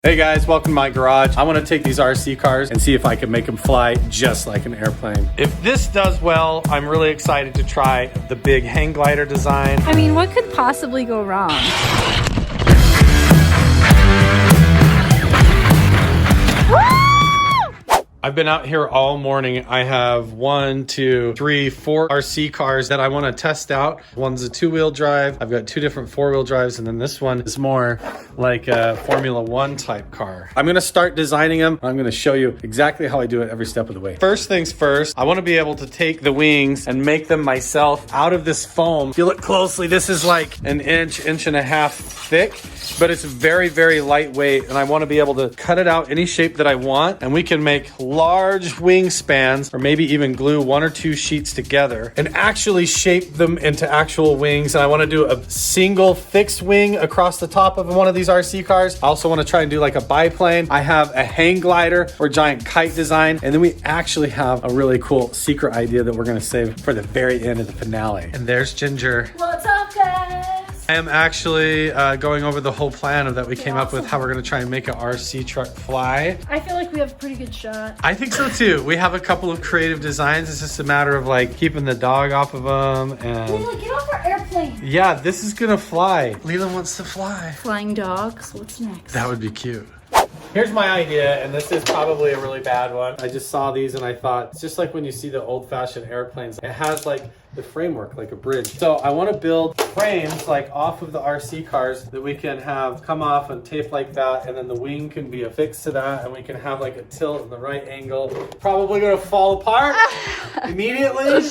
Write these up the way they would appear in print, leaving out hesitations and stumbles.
Hey guys, welcome to my garage. I want to take these RC cars and see if I can make them fly just like an airplane. If this does well, I'm really excited to try the big hang glider design. I mean, what could possibly go wrong? I've been out here all morning. I have 1, 2, 3, 4 RC cars that I want to test out. One's a 2-wheel drive. I've got 2 different 4-wheel drives, and then this one is more like a Formula 1 type car. I'm going to start designing them. I'm going to show you exactly how I do it every step of the way. First things first, I want to be able to take the wings and make them myself out of this foam. If you look closely, this is like an inch and a half thick, but it's very, very lightweight, and I want to be able to cut it out any shape that I want, and we can make large wingspans, or maybe even glue 1 or 2 sheets together and actually shape them into actual wings. And I want to do a single fixed wing across the top of one of these RC cars. I also want to try and do like a biplane. I have a hang glider or giant kite design, and then we actually have a really cool secret idea that we're going to save for the very end of the finale. And there's Ginger. What's up, guys? I am actually going over the whole plan of that we came up with, how we're going to try and make an RC truck fly. I feel like we have a pretty good shot. I think so too. We have a couple of creative designs. It's just a matter of like keeping the dog off of them. And Leela, get off our airplane. yeah, this is gonna fly. Leela wants to fly. Flying dogs, what's next? That would be cute. Here's my idea, and this is probably a really bad one. I just saw these and I thought, it's just like when you see the old-fashioned airplanes. It has like the framework, like a bridge. So I want to build frames like off of the RC cars that we can have come off and tape like that, and then the wing can be affixed to that, and we can have like a tilt in the right angle. Probably gonna fall apart immediately.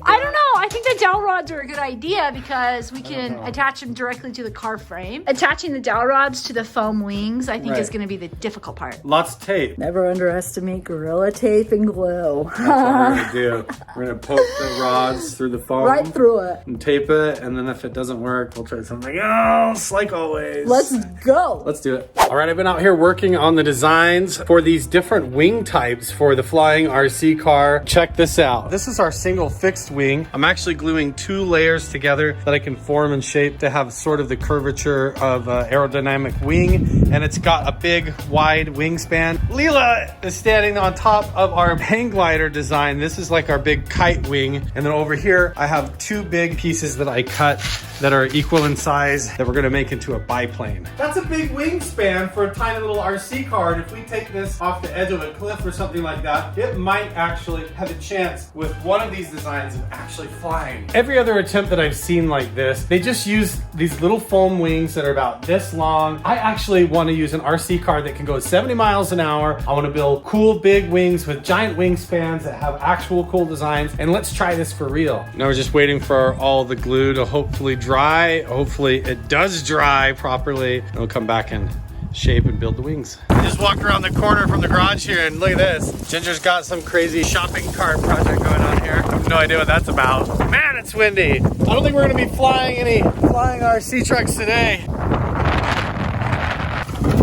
I don't know. I think the dowel rods are a good idea because we can attach them directly to the car frame. Attaching the dowel rods to the foam wings, I think, is going to be the difficult part. Lots of tape. Never underestimate Gorilla Tape and glue. That's what we're gonna do. We're gonna poke the rods through the foam. Right through it. And tape it, and then if it doesn't work, we'll try something else, like always. Let's go. Let's do it. All right, I've been out here working on the designs for these different wing types for the flying RC car. Check this out. This is our single fixed wing. I'm actually gluing 2 layers together that I can form and shape to have sort of the curvature of aerodynamic wing, and it's got a big, wide wingspan. Leela is standing on top of our hang glider design. This is like our big kite wing, and then over here I have 2 big pieces that I cut that are equal in size that we're gonna make into a biplane. That's a big wingspan for a tiny little RC car, and if we take this off the edge of a cliff or something like that, it might actually have a chance with one of these designs of actually flying. Every other attempt that I've seen like this, they just use these little foam wings that are about this long. I actually want to use an RC car that can go 70 miles an hour. I want to build cool big wings with giant wingspans that have actual cool designs, and let's try this for real. Now we're just waiting for all the glue to hopefully dry. Hopefully it does dry properly, and we'll come back and shape and build the wings. I just walked around the corner from the garage here, and look at this. Ginger's got some crazy shopping cart project going on here. I have no idea what that's about. Man, it's windy. I don't think we're gonna be flying any flying RC trucks today.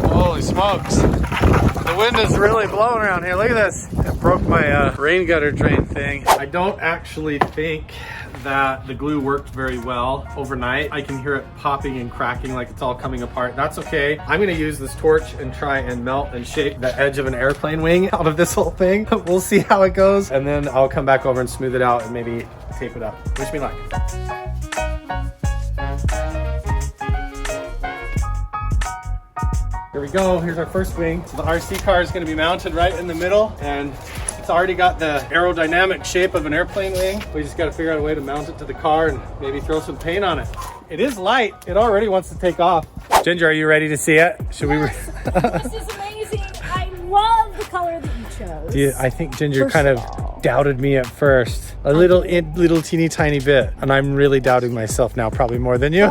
Holy smokes. The wind is really blowing around here. Look at this. It broke my rain gutter drain thing. I don't actually think that the glue worked very well overnight. I can hear it popping and cracking like it's all coming apart. That's okay. I'm gonna use this torch and try and melt and shape the edge of an airplane wing out of this whole thing. We'll see how it goes, and then I'll come back over and smooth it out and maybe tape it up. Wish me luck. Here we go. Here's our first wing. So the RC car is going to be mounted right in the middle, and it's already got the aerodynamic shape of an airplane wing. We just got to figure out a way to mount it to the car and maybe throw some paint on it. It is light. It already wants to take off. Ginger, are you ready to see it? Should Yes. This is amazing. I love the color that you chose. I think Ginger kind of doubted me at first. A little teeny tiny bit. And I'm really doubting myself now, probably more than you.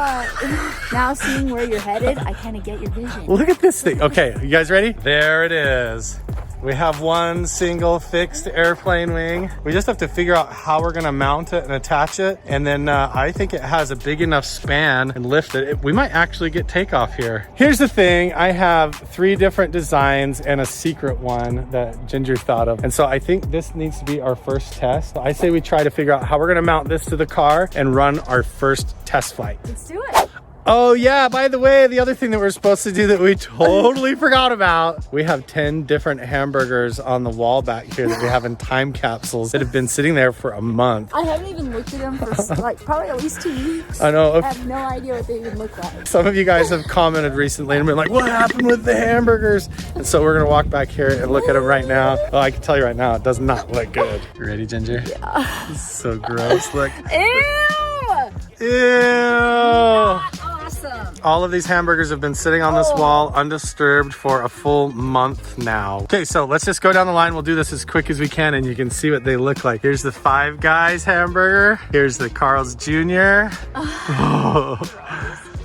Now seeing where you're headed, I kind of get your vision. Look at this thing. Okay, you guys ready? There it is. We have 1 single fixed airplane wing. We just have to figure out how we're gonna mount it and attach it. And then I think it has a big enough span and lift it. We might actually get takeoff here. Here's the thing. I have 3 different designs and a secret one that Ginger thought of. And so I think this needs to be our first test. So I say we try to figure out how we're gonna mount this to the car and run our first test flight. Let's do it. Oh yeah, by the way, the other thing that we're supposed to do that we totally forgot about, we have 10 different hamburgers on the wall back here that we have in time capsules that have been sitting there for a month. I haven't even looked at them for like probably at least 2 weeks. I know. I have no idea what they even look like. Some of you guys have commented recently and been like, what happened with the hamburgers? And so we're gonna walk back here and look at them right now. Oh, I can tell you right now, it does not look good. You ready, Ginger? Yeah. This is so gross. Look. Ew! Ew! Awesome. All of these hamburgers have been sitting on this wall undisturbed for a full month now. Okay, so let's just go down the line. We'll do this as quick as we can and you can see what they look like. Here's the Five Guys hamburger. Here's the Carl's Jr.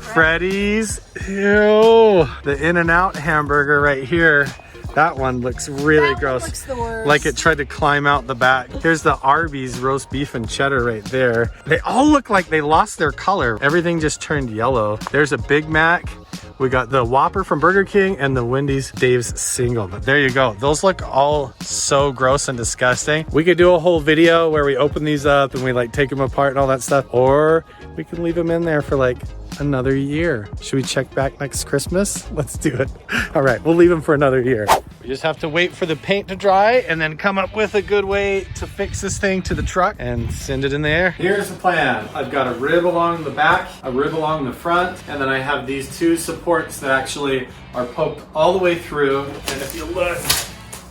Freddy's. Ew. The In-N-Out hamburger right here. That one looks really gross. Looks the worst. Like it tried to climb out the back. Here's the Arby's roast beef and cheddar right there. They all look like they lost their color. Everything just turned yellow. There's a Big Mac. We got the Whopper from Burger King and the Wendy's Dave's Single. But there you go. Those look all so gross and disgusting. We could do a whole video where we open these up and we like take them apart and all that stuff. Or we can leave them in there for like another year. Should we check back next Christmas? Let's do it. All right, we'll leave them for another year. We just have to wait for the paint to dry and then come up with a good way to fix this thing to the truck and send it in the air. Here's the plan. I've got a rib along the back, a rib along the front, and then I have these two supports that actually are poked all the way through. And if you look,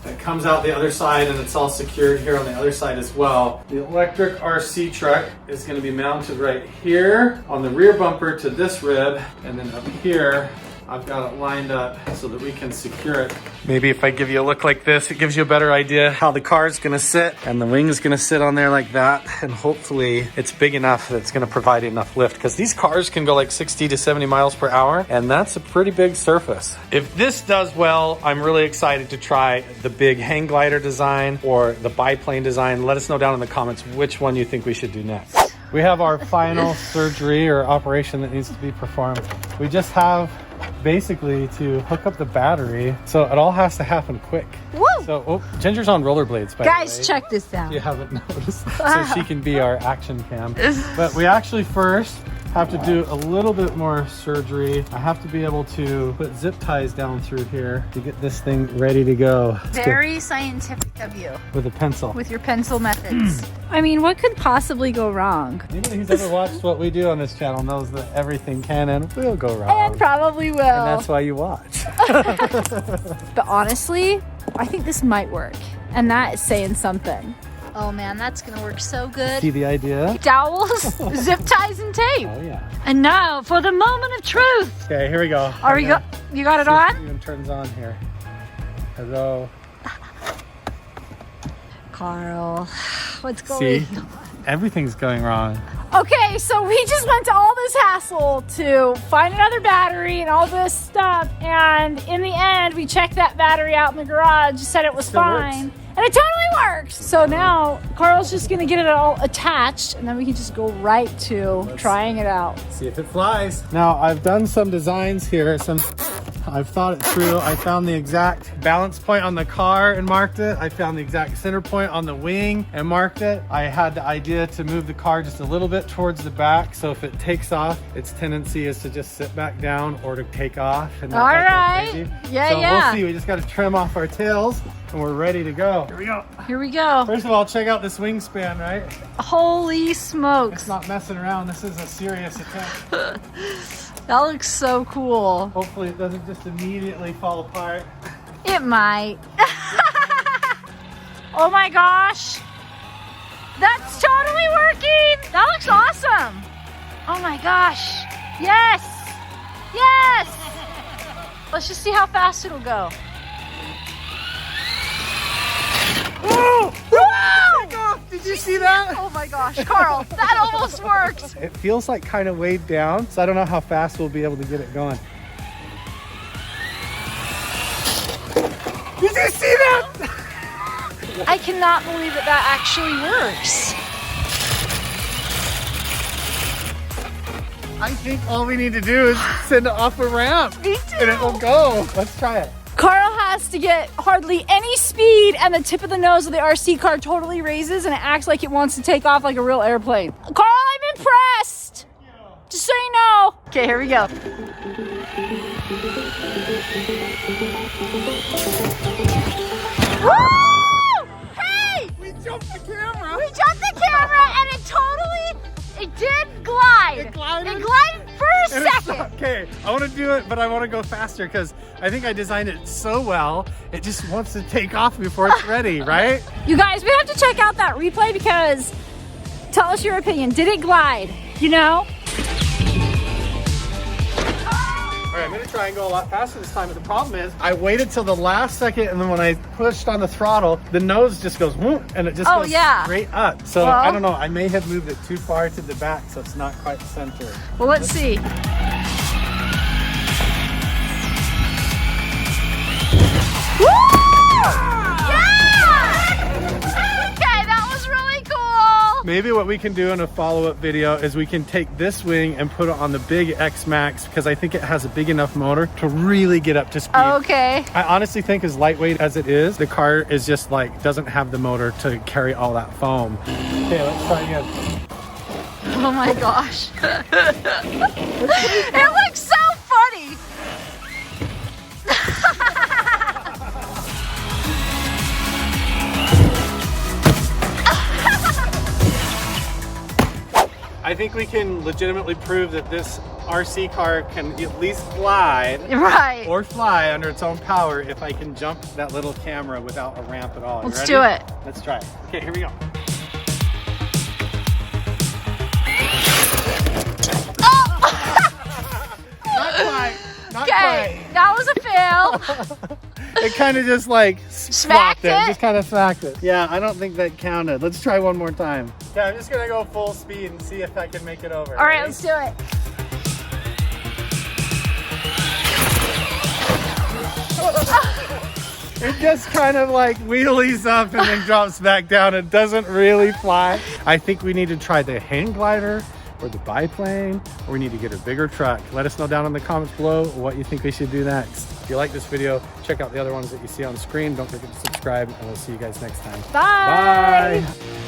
it comes out the other side and it's all secured here on the other side as well. The electric RC truck is going to be mounted right here on the rear bumper to this rib, and then up here I've got it lined up so that we can secure it. Maybe if I give you a look like this, it gives you a better idea how the car is going to sit, and the wing is going to sit on there like that, and hopefully it's big enough that it's going to provide enough lift, because these cars can go like 60 to 70 miles per hour, and that's a pretty big surface. If this does well, I'm really excited to try the big hang glider design or the biplane design. Let us know down in the comments which one you think we should do next. We have our final surgery or operation that needs to be performed. We just have basically to hook up the battery, so it all has to happen quick. Woo! So, Ginger's on rollerblades, by Guys, the way. check this out. You haven't noticed, so she can be our action cam. But we actually first have to do a little bit more surgery. I have to be able to put zip ties down through here to get this thing ready to go. Very scientific of you. With a pencil. With your pencil methods. I mean, what could possibly go wrong? Anybody who's ever watched what we do on this channel knows that everything can and will go wrong. And probably will. And that's why you watch. But honestly, I think this might work. And that is saying something. Oh man, that's gonna work so good. See the idea? Dowels, zip ties, and tape. Oh yeah. And now for the moment of truth. Okay, here we go. Are we go? You got it on? Even turns on here. Hello. Carl, what's going See? on? Everything's going wrong. Okay, so we just went to all this hassle to find another battery and all this stuff. And in the end, we checked that battery out in the garage, said it was Still fine. works. And it totally works. So now Carl's just gonna get it all attached and then we can just go right to trying it out. See if it flies. Now, I've done some designs here. I've thought it through. I found the exact balance point on the car and marked it. I found the exact center point on the wing and marked it. I had the idea to move the car just a little bit towards the back, so if it takes off, its tendency is to just sit back down or to take off. And All right. Yeah, so yeah. we'll see. We just got to trim off our tails and we're ready to go. Here we go. Here we go. First of all, check out this wingspan, right? Holy smokes. It's not messing around. This is a serious attempt. That looks so cool. Hopefully it doesn't just immediately fall apart. It might. Oh my gosh. That's totally working. That looks awesome. Oh my gosh. Yes. Yes. Let's just see how fast it'll go. Oh! Whoa! Did you see that? Oh my gosh, Carl, that almost worked. It feels like kind of weighed down, so I don't know how fast we'll be able to get it going. Did you see that? I cannot believe that that actually works. I think all we need to do is send it off a ramp. Me too. And it will go. Let's try it. Carl has to get hardly any speed and the tip of the nose of the RC car totally raises and it acts like it wants to take off like a real airplane. Carl, I'm impressed. Just so you know. go. Okay, here we go. Woo! Hey! We jumped the camera. We jumped the camera and it did glide. It glided? It glided for a And it's second. not- okay, I want to do it, but I want to go faster because I think I designed it so well. It just wants to take off before it's ready, right? You guys, we have to check out that replay because tell us your opinion. Did it glide? You know? All right, I'm gonna try and go a lot faster this time, but the problem is I waited till the last second, and then when I pushed on the throttle, the nose just goes whoop, and it just goes straight up. So Well, I don't know, I may have moved it too far to the back, so it's not quite centered. Well, let's see. Woo! Yeah! Okay, that was really cool. Maybe what we can do in a follow-up video is we can take this wing and put it on the big X Max because I think it has a big enough motor to really get up to speed. Okay. I honestly think as lightweight as it is, the car is just like, doesn't have the motor to carry all that foam. Okay, let's try again. Oh my gosh. It looks so funny. I think we can legitimately prove that this RC car can at least glide Right. or fly under its own power if I can jump that little camera without a ramp at all. You Let's ready? do it. Let's try it. Okay, here we go. Not quite. Not Okay, that was a fail. quite. It kind of just like Smacked it? Just kind of smacked it. Yeah, I don't think that counted. Let's try one more time. Yeah, I'm just gonna go full speed and see if I can make it over. All right, Ready? let's do it. It just kind of like wheelies up and then drops back down. It doesn't really fly. I think we need to try the hang glider or the biplane, or we need to get a bigger truck. Let us know down in the comments below what you think we should do next. If you like this video, check out the other ones that you see on screen. Don't forget to subscribe, and we'll see you guys next time. Bye. Bye.